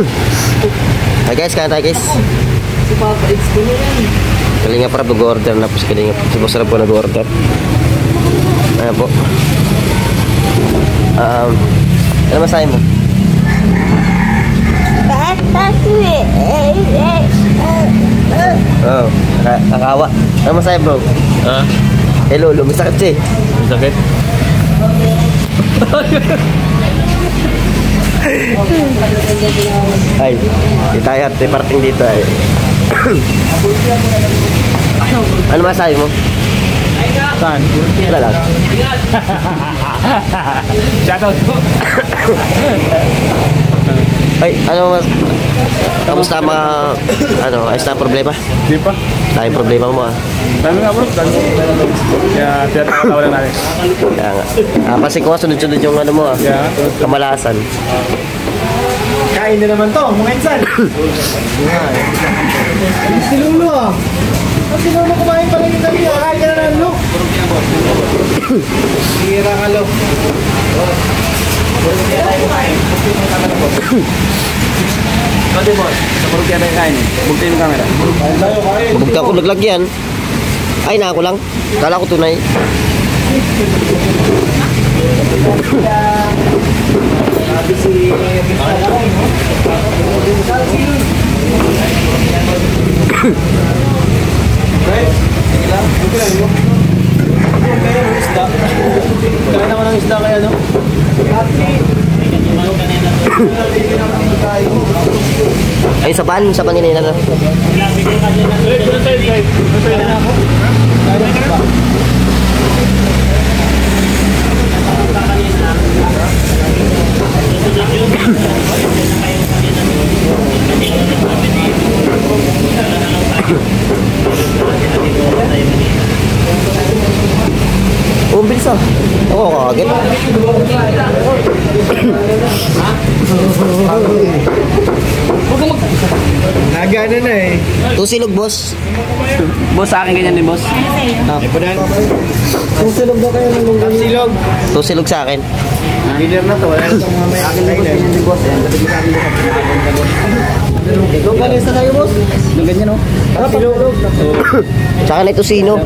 Hi guys, kain tayo guys. Kalinga para mag-order na po si Kalinga. Si Boss Rab po nag-order. Ayan po. Ano masahe mo? Oh, nakawa. Ano masahe bro? Hello, may sakit siya eh. May sakit? Ay, itayat, may parting dito ay. Ano masahe mo? Saan? Wala lang. Shoutout po. Ay, ano mas... Kamusta mga... Ano, ayos na problema? Di pa? Tayong problema mo ah. Dami nga bro, dami. Kaya tinatawa lang natin. Kaya nga. Kasi ko sunod-sunod yung ano mo ah. Yeah. Kamalasan. Kain na naman to, mga insan. Si Lulu ah. Si Lulu kumain pa rin yung dami. Kain ka na Lulu. Hira ka Lulu. Pwede mo, sa parukya tayo kain eh. Bugtin yung camera. Bugta ko naglagyan. Ay, na ako lang. Kala ko tunay. Sabi si... Kaya naman ang isda kaya no? Ay, sa ban nila na. Oh, bilis ah. Oo, kaget. Nagana na eh. Tusilog, boss. Boss, sa akin ganyan din, boss. Tusilog daw kayo ng lunggan. Silog. Tusilog sa akin. Leader na to. Wala itong mamaya. Akin na ganyan din, boss. Lungganista tayo, boss. Lunggan yan, no? Silog. Sa akin ito sino?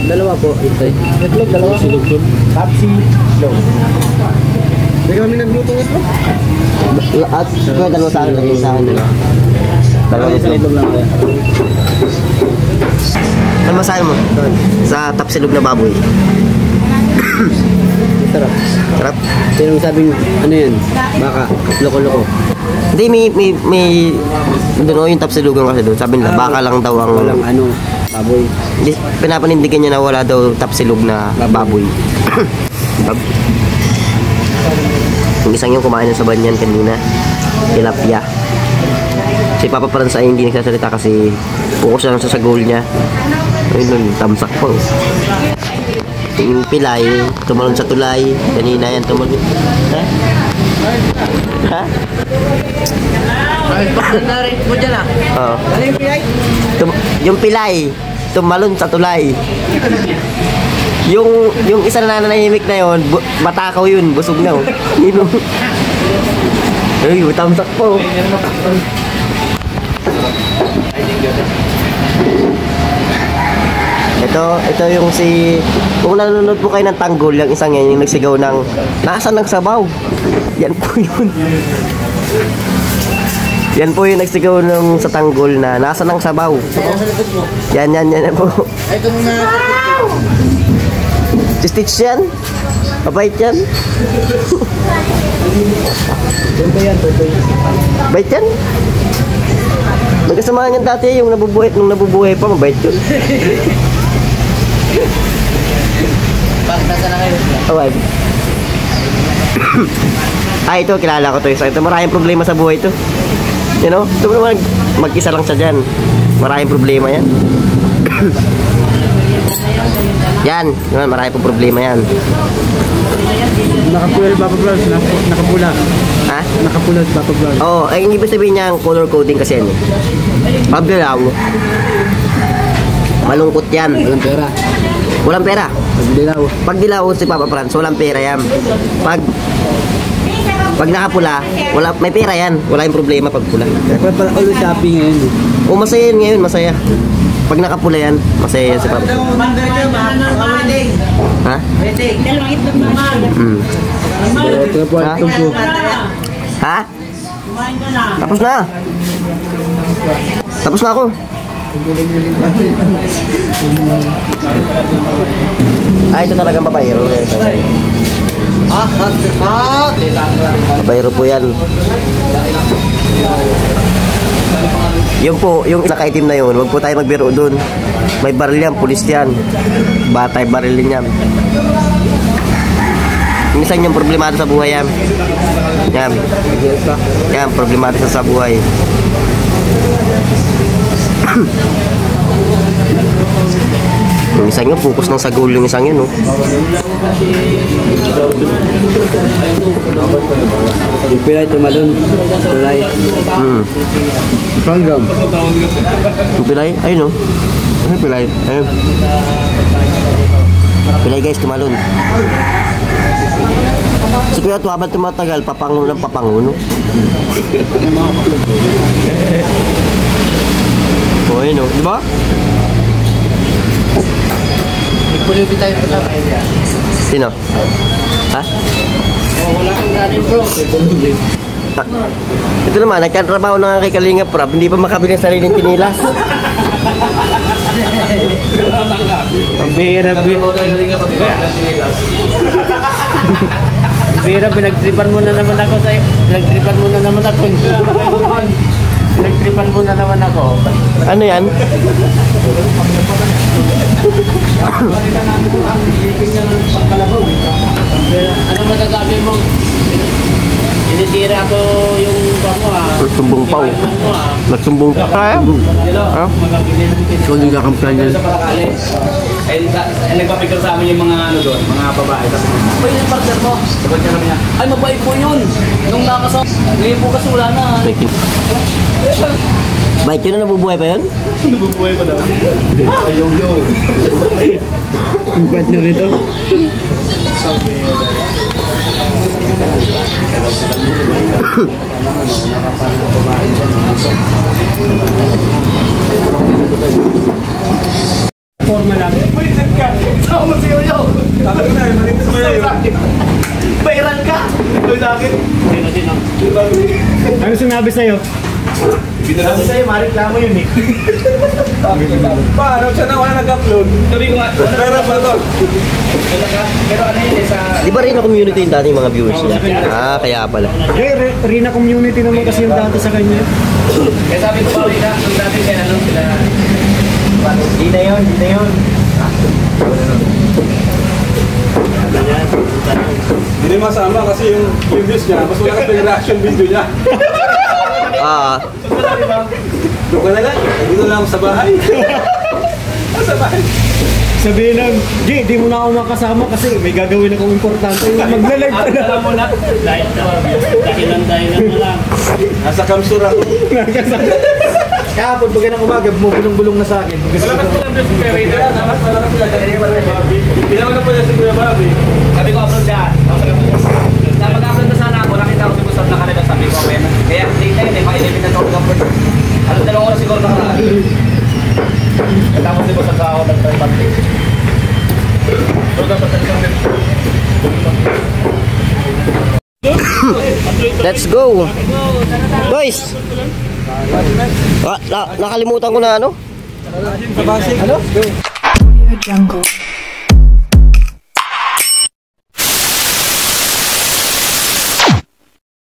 Dalawa po. Itlog, dalawa. Silog po. Tapsi. Silog. Hindi kami nagluto ng itlog. At kaya dalawa sa akin, lagay sa akin. Dalawa ito. Itlog lang kaya. Ano masahe mo? Sa tapsilog na baboy. Sarap. Sarap? Sino sabi nyo? Ano yan? Baka. Loko-loko. Hindi, may doon yung tapsilugan kasi doon. Sabi nila, baka lang daw ang... Walang ano, baboy. Hindi, pinapanindigan niya na wala daw tapsilog na baboy. Yung isang yung kumain sa banyan kanina, tilapia. Si Papa Franz ay hindi nagsasalita kasi focus lang sa goal niya. Ayun, tamsak po. Yung pilay, tumalon sa tulay. Kanina yan tumalon. Ha? Ha? Narinig mo dyan ah? Oo. Ano yung pilay? Yung pilay, tumalon sa tulay. Yung isa na nanahimik na yun, matakaw yun, busog na. Yun. Ay, tamsak po. Ito yung si... Kung nanonood po kayo ng Tanggol, yung isang yan, yung nagsigaw ng naasan ng sabaw? Yan po yun. Yan po yung nagsigaw ng sa Tanggol na nasa ng sabaw. Yan po. Ito na. Si Stitch yan. Mabait yan. Mabait yan. Magkasamahan yan dati yung nung nabubuhay pa, mabait yun. Nasa na kayo? Okay. Ito, kilala ko to. Ito, maraming problema sa buhay to. You know? Ito naman, mag-isa lang siya dyan. Maraming problema yan. Yan, maraming po problema yan. Nakapula Papa Vlogs, nakapula. Ha? Nakapula Papa Vlogs. Oo, ay hindi ba sabihin niya color coding kasi yan eh. Pagdilaw. Malungkot yan. Walang pera. Walang pera. Pagdilaw. Pag dilaw si Papa Franz, walang pera yan. Pag Pag nakapula, wala, may pera yan. Wala yung problema pag pula. Dapat pala ulo shopping ngayon. O masaya yun ngayon, masaya. Pag nakapula yan, masaya yan si Papa. Ha? Hmm. Ito po Ha? itong po. Ha? Tapos na. Tapos na ako. Ito talagang babayero. Babayero po yan. Yung po, yung nakaitim na yun, huwag po tayo magbiro doon. May baril yan, pulis yan. Batay barilin yan. Minsan yung problemado sa buhay yan. Yan. Yan, problemado sa buhay. Yung isang yun, focus ng sagol yung isang yun, no? Yung pilay tumalon. Pilay. Pangam. Yung pilay, ayun, no? Ano yung pilay? Ayun. Pilay, guys, tumalon. Si Kuya Atu, habang tumatagal, papangulo ng papangulo. O, ayun, no? Di ba? Nagpulipi tayo pa sa Sino? Ha? wala kang galing bro. Ito naman, nagkatrabaho na nga kay Kalinga Prab, hindi pa makabili ng sariling tinilas. Ang bihira, bihira, pinagtripan mo na naman ako sa'yo. Pinagtripan mo na naman ako. Pinagtripan mo na naman ako. Ano yan? Ano magagabi mo? Tinitira ko yung bango Nagsumbong pa, oh. Nagsumbong pa. Kaya? Ha? Ikaw yung kakampihan niya. Nagpapigil sa amin yung mga ano doon, mga babae. Tapos, ay, yung partner mo. Sagot niya naman niya, ay, mabait po yun. Nung nakasama, ngayon po kasi wala na. Bait yun na nabubuhay pa yun? Nabubuhay pa daw. Ayong yo. Ang bait niyo rito. Forma lang. Pwede ka. Sama si Yoyo. Takot na, malimit sa Yoyo. Bayaran ka. Ito yung akin. Sino? Ano sinabi sa'yo? Sabi sa'yo, mareklamo yun eh. Paano siya na wala nag-upload? Sabi ko nga, pera pa to. Pero ano yun eh, sa... Di ba rin na community yung dating mga viewers niya? Ah, kaya pala. Rina community naman kasi yung dati sa kanya. Kaya sabi ko pa ulit na, nung dati kaya ano sila... Di na yun, di na yun. Hindi masama kasi yung views niya, mas malakas na yung reaction video niya. Ah, Doon ka na lang, dito lang ako sa bahay. Sa bahay. Sabihin lang, G, di mo na ako makasama kasi may gagawin akong importante. Magla-live ka na. Alam mo na. Dahilan mo lang. Nasa kamsur ako. Kahapon, pag ng umaga, bumubulong-bulong na sa akin. Malakas po lang si Kuya Rina. Malakas po lang. Pinawag na po niya si Kuya Bobby. Sabi ko, upload dyan. Napag-upload na sana ako, nakita ko si Gustavo na kanila, sabi ko, kaya late na yun eh, maka-11 na ako upload. Alam, 2 oras siguro nakaraan. Katapos si Gustavo ako nag-tripod. let's go! Guys! Nakalimutan ko na ano? Sa basic. Ano? Jungle.